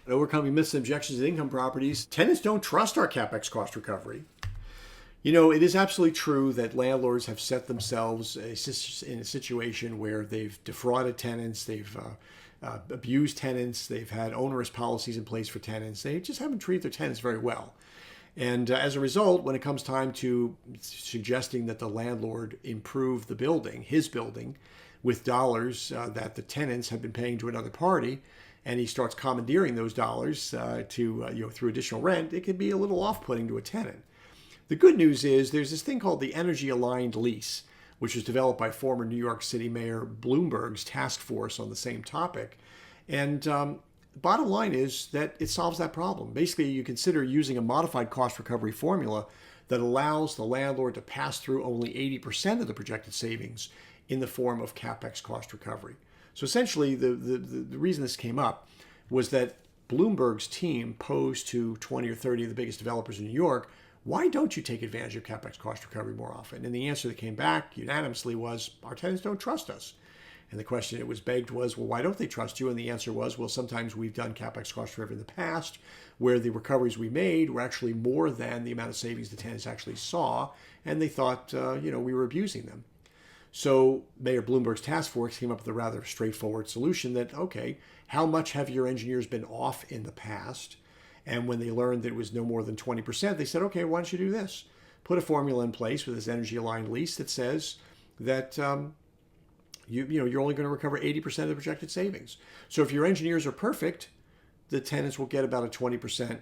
Overcoming myths and objections to income properties. Tenants don't trust our CapEx cost recovery. You know, it is absolutely true that landlords have set themselves in a situation where they've defrauded tenants, they've abused tenants, they've had onerous policies in place for tenants. They just haven't treated their tenants very well. And as a result, when it comes time to suggesting that the landlord improve the building, his building, with dollars that the tenants have been paying to another party, and he starts commandeering those dollars through additional rent, it can be a little off-putting to a tenant. The good news is there's this thing called the Energy Aligned Lease, which was developed by former New York City Mayor Bloomberg's task force on the same topic. And bottom line is that it solves that problem. Basically, you consider using a modified cost recovery formula that allows the landlord to pass through only 80% of the projected savings in the form of CapEx cost recovery. So essentially, the reason this came up was that Bloomberg's team posed to 20 or 30 of the biggest developers in New York, why don't you take advantage of CapEx cost recovery more often? And the answer that came back unanimously was, our tenants don't trust us. And the question that was begged was, well, why don't they trust you? And the answer was, well, sometimes we've done CapEx cost recovery in the past where the recoveries we made were actually more than the amount of savings the tenants actually saw, and they thought, we were abusing them. So Mayor Bloomberg's task force came up with a rather straightforward solution that, okay, how much have your engineers been off in the past? And when they learned that it was no more than 20%, they said, okay, why don't you do this? Put a formula in place with this energy aligned lease that says that you're only going to recover 80% of the projected savings. So if your engineers are perfect, the tenants will get about a 20%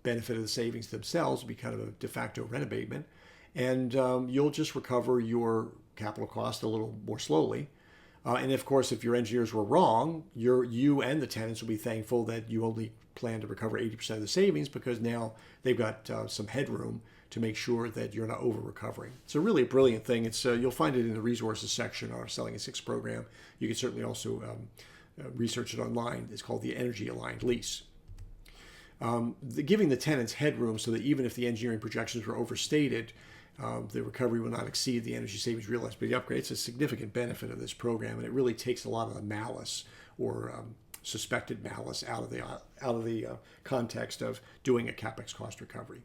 benefit of the savings themselves. It'll be kind of a de facto rent abatement. And you'll just recover your capital cost a little more slowly. And of course, if your engineers were wrong, you and the tenants will be thankful that you only plan to recover 80% of the savings, because now they've got some headroom to make sure that you're not over recovering. It's a really brilliant thing. It's you'll find it in the resources section of our Selling at Six program. You can certainly also research it online. It's called the Energy Aligned Lease. Giving the tenants headroom so that even if the engineering projections were overstated, the recovery will not exceed the energy savings realized by the upgrade. It's a significant benefit of this program, and it really takes a lot of the malice or suspected malice out of the context of doing a CapEx cost recovery.